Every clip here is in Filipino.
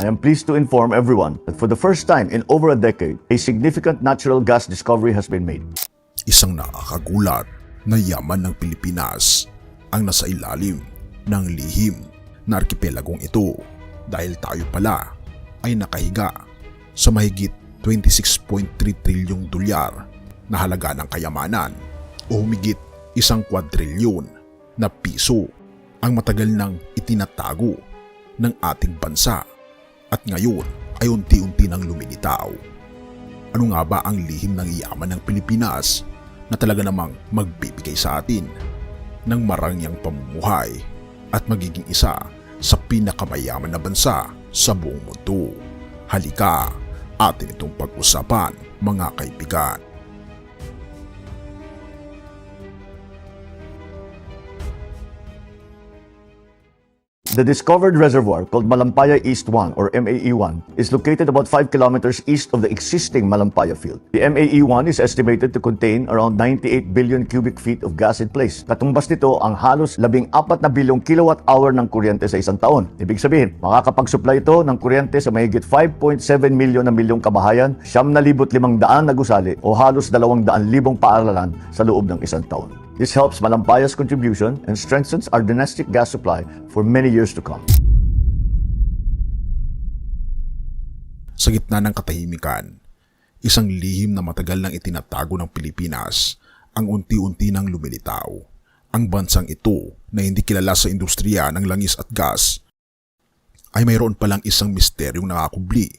I am pleased to inform everyone that for the first time in over a decade, a significant natural gas discovery has been made. Isang nakakagulat na yaman ng Pilipinas ang nasa ilalim ng lihim na arkipelagong ito dahil tayo pala ay nakahiga sa mahigit 26.3 trilyong dolyar na halaga ng kayamanan o humigit 1 kwadrilyon na piso ang matagal nang itinatago ng ating bansa at ngayon ay unti-unti nang lumilitaw. Ano nga ba ang lihim ng yaman ng Pilipinas na talaga namang magbibigay sa atin ng marangyang pamumuhay at magiging isa sa pinakamayaman na bansa sa buong mundo? Halika, atin itong pag-usapan mga kaibigan. The discovered reservoir called Malampaya East 1 or MAE-1 is located about 5 kilometers east of the existing Malampaya field. The MAE-1 is estimated to contain around 98 billion cubic feet of gas in place. Katumbas nito ang halos 14 na bilyong kilowatt-hour ng kuryente sa isang taon. Ibig sabihin, makakapag-supply ito ng kuryente sa mahigit 5.7 milyong kabahayan, 9,500 na gusali o halos 200,000 paaralan sa loob ng isang taon. This helps Malampaya's contribution and strengthens our domestic gas supply for many years to come. Sa gitna ng katahimikan, isang lihim na matagal nang itinatago ng Pilipinas ang unti-unti nang lumilitaw. Ang bansang ito na hindi kilala sa industriya ng langis at gas ay mayroon palang isang misteryong nakakubli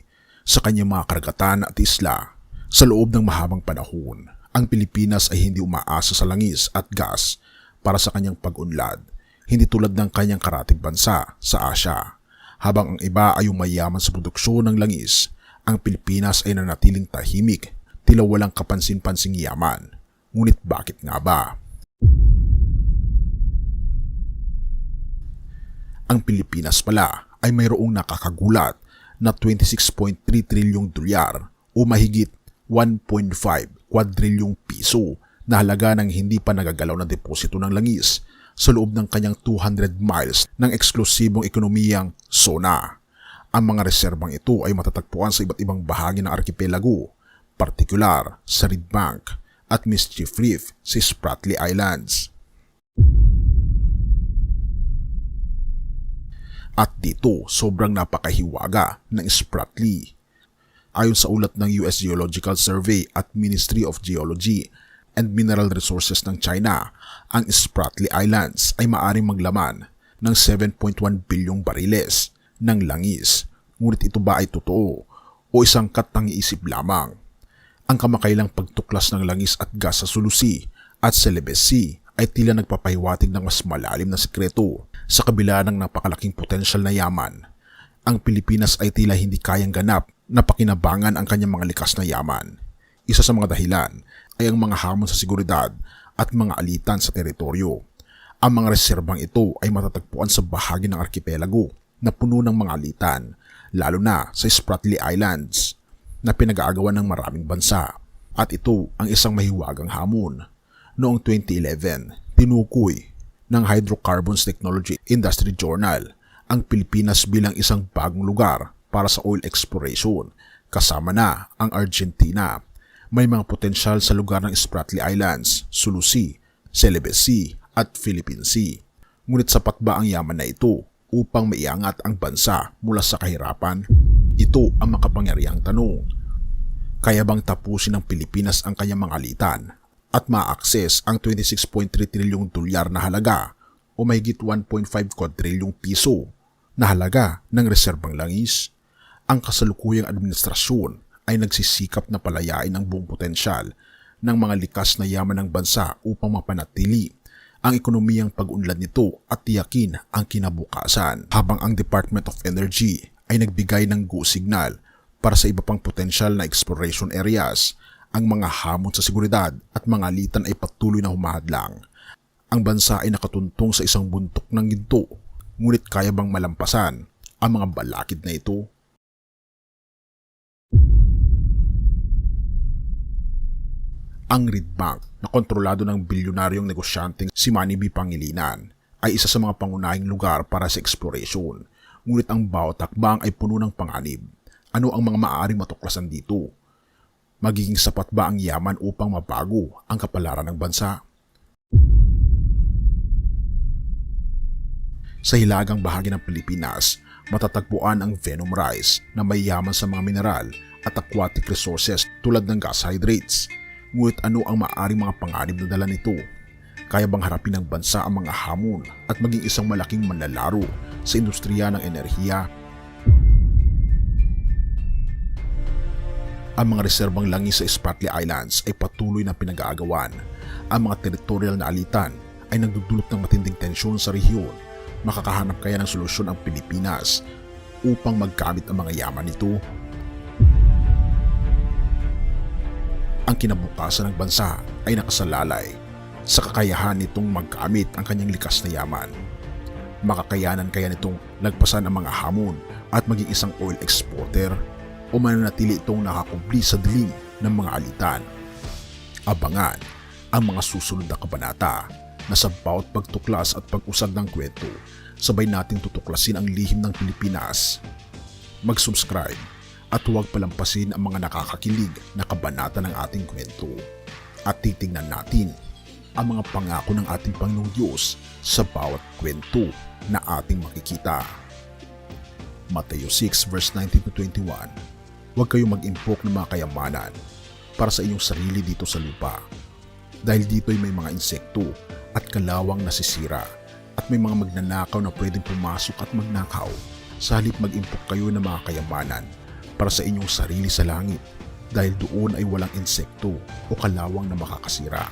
sa kanyang mga karagatan at isla. Sa loob ng mahabang panahon, ang Pilipinas ay hindi umaasa sa langis at gas para sa kanyang pag-unlad, hindi tulad ng kanyang karatig bansa sa Asia. Habang ang iba ay umayaman sa produksyon ng langis, ang Pilipinas ay nanatiling tahimik, tila walang kapansin-pansing yaman. Ngunit bakit nga ba? Ang Pilipinas pala ay mayroong nakakagulat na 26.3 trilyong dolyar o mahigit 1.5 kwadrilyong piso na halaga ng hindi pa nagagalaw na deposito ng langis sa loob ng kanyang 200 miles ng eksklusibong ekonomiyang zona. Ang mga reserbang ito ay matatagpuan sa iba't ibang bahagi ng arkipelago, partikular sa Reed Bank at Mischief Reef sa Spratly Islands. At dito sobrang napakahiwaga ng Spratly. Ayon sa ulat ng US Geological Survey at Ministry of Geology and Mineral Resources ng China, ang Spratly Islands ay maaaring maglaman ng 7.1 bilyong bariles ng langis. Ngunit ito ba ay totoo o isang katangiisip lamang? Ang kamakailang pagtuklas ng langis at gas sa Sulu Sea at Celebes Sea ay tila nagpapahiwatig ng mas malalim na sikreto. Sa kabila ng napakalaking potensyal na yaman, ang Pilipinas ay tila hindi kayang ganap na pakinabangan ang kanyang mga likas na yaman. Isa sa mga dahilan ay ang mga hamon sa seguridad at mga alitan sa teritoryo. Ang mga reserbang ito ay matatagpuan sa bahagi ng arkipelago na puno ng mga alitan, lalo na sa Spratly Islands na pinag-aagawan ng maraming bansa. At ito ang isang mahiwagang hamon. Noong 2011, tinukoy ng Hydrocarbons Technology Industry Journal ang Pilipinas bilang isang bagong lugar para sa oil exploration, kasama na ang Argentina. May mga potensyal sa lugar ng Spratly Islands, Sulu Sea, Celebes Sea at Philippine Sea. Ngunit sapat ba ang yaman na ito upang maiangat ang bansa mula sa kahirapan? Ito ang makapangyarihang tanong. Kaya bang tapusin ng Pilipinas ang kanyang mga alitan at ma-access ang 26.3 trilyong dolyar na halaga o mahigit 1.5 kwadrilyong piso na halaga ng reserbang langis? Ang kasalukuyang administrasyon ay nagsisikap na palayain ang buong potensyal ng mga likas na yaman ng bansa upang mapanatili ang ekonomiyang pag-unlad nito at tiyakin ang kinabukasan, habang ang Department of Energy ay nagbigay ng go signal para sa iba pang potensyal na exploration areas. Ang mga hamon sa seguridad at mga alitan ay patuloy na humahadlang. Ang bansa ay nakatuntong sa isang buntok ng ginto, ngunit kaya bang malampasan ang mga balakid na ito? Ang Reed Bank, na kontrolado ng bilyonaryong negosyanteng si Manny B. Pangilinan, ay isa sa mga pangunahing lugar para sa exploration. ngunit ang bawat hakbang ay puno ng panganib. Ano ang mga maaaring matuklasan dito? Magiging sapat ba ang yaman upang mabago ang kapalaran ng bansa? Sa hilagang bahagi ng Pilipinas, matatagpuan ang venom rice na may yaman sa mga mineral at aquatic resources tulad ng gas hydrates. Ngunit ano ang maaaring mga panganib na dala nito? Kaya bang harapin ng bansa ang mga hamon at maging isang malaking manlalaro sa industriya ng enerhiya? Ang mga reserbang langis sa Spratly Islands ay patuloy na pinag-aagawan. Ang mga territorial na alitan ay nagdudulot ng matinding tensyon sa rehiyon. Makakahanap kaya ng solusyon ang Pilipinas upang magkamit ang mga yaman nito? Ang kinabukasan ng bansa ay nakasalalay sa kakayahan nitong magkamit ang kanyang likas na yaman. Makakayanan kaya nitong lagpasan ang mga hamon at maging isang oil exporter o mananatili itong nakakumpli sa dilim ng mga alitan? Abangan ang mga susunod na kabanata na sa bawat pagtuklas at pag-usad ng kwento, sabay nating tutuklasin ang lihim ng Pilipinas. Mag-subscribe at huwag palampasin ang mga nakakakilig na kabanata ng ating kwento. At titignan natin ang mga pangako ng ating Panginoong Diyos sa bawat kwento na ating makikita. Mateo 6 verse 19-21. Huwag kayong mag-impok ng mga kayamanan para sa inyong sarili dito sa lupa. Dahil dito ay may mga insekto at kalawang nasisira at may mga magnanakaw na pwedeng pumasok at magnakaw. Sa halip mag-impok kayo ng mga kayamanan para sa inyong sarili sa langit, dahil doon ay walang insekto o kalawang na makakasira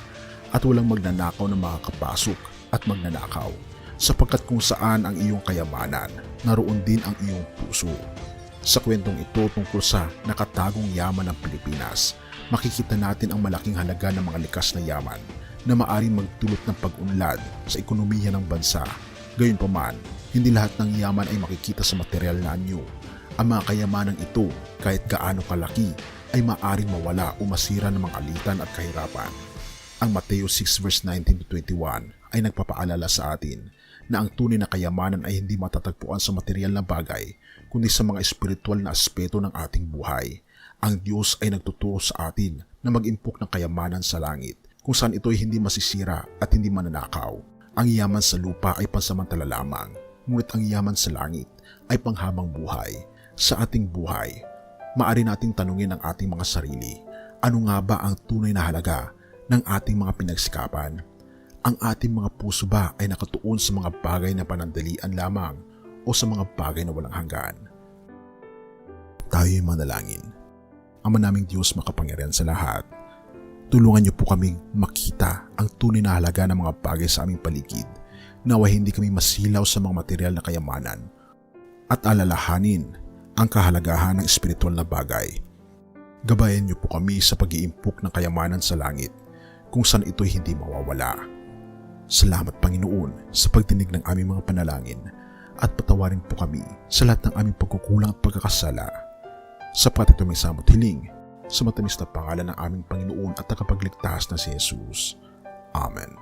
at walang magnanakaw na makakapasok at magnanakaw, sapagkat kung saan ang iyong kayamanan, naroon din ang iyong puso. Sa kwentong ito tungkol sa nakatagong yaman ng Pilipinas, makikita natin ang malaking halaga ng mga likas na yaman na maaaring magdulot ng pag-unlad sa ekonomiya ng bansa. Gayunpaman, hindi lahat ng yaman ay makikita sa material na anyo. Ang mga kayamanang ito, kahit gaano kalaki, ay maaaring mawala o masira ng mga alitan at kahirapan. Ang Mateo 6 verse 19-21 ay nagpapaalala sa atin na ang tunay na kayamanan ay hindi matatagpuan sa material na bagay, kundi sa mga espiritual na aspeto ng ating buhay. Ang Diyos ay nagtuturo sa atin na mag-impok ng kayamanan sa langit, kung saan ito ay hindi masisira at hindi mananakaw. Ang yaman sa lupa ay pansamantala lamang, ngunit ang yaman sa langit ay panghabang buhay. Sa ating buhay, maaari nating tanungin ang ating mga sarili, ano nga ba ang tunay na halaga ng ating mga pinagsikapan? Ang ating mga puso ba ay nakatuon sa mga bagay na panandalian lamang o sa mga bagay na walang hanggan? Tayo'y manalangin. Ama naming Diyos makapangyarihan sa lahat, tulungan niyo po kaming makita ang tunay na halaga ng mga bagay sa aming paligid, nawa hindi kami masilaw sa mga material na kayamanan at alalahanin ang kahalagahan ng espiritual na bagay. Gabayan niyo po kami sa pag-iimpok ng kayamanan sa langit, kung saan ito'y hindi mawawala. Salamat Panginoon sa pagdinig ng aming mga panalangin at patawarin po kami sa lahat ng aming pagkukulang at pagkakasala. Sapat ito may samot hiling sa matamis na pangalan ng aming Panginoon at tagapagligtas na si Jesus. Amen.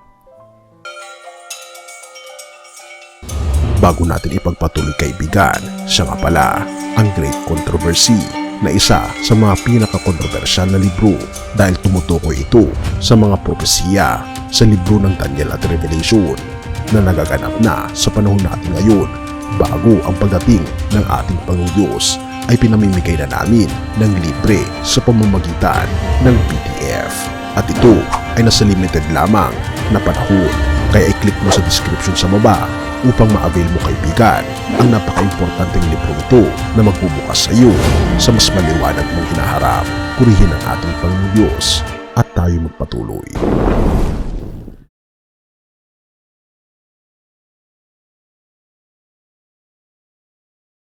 Bago natin ipagpatuloy kaibigan, siya nga pala ang Great Controversy, na isa sa mga pinaka-kontrobersyal na libro dahil tumutukoy ito sa mga propesiya sa libro ng Daniel at Revelation na nagaganap na sa panahon natin ngayon. Bago ang pagdating ng ating Panginoong Diyos ay pinamimigay na namin ng libre sa pamamagitan ng PDF. At ito ay nasa limited lamang na panahon, kaya i-click mo sa description sa baba upang ma-avail mo kaibigan ang napaka-importanteng libro ito na magbubukas sa iyo sa mas maliwanag mong hinaharap. Purihin ang ating Panginoong Diyos at tayo magpatuloy.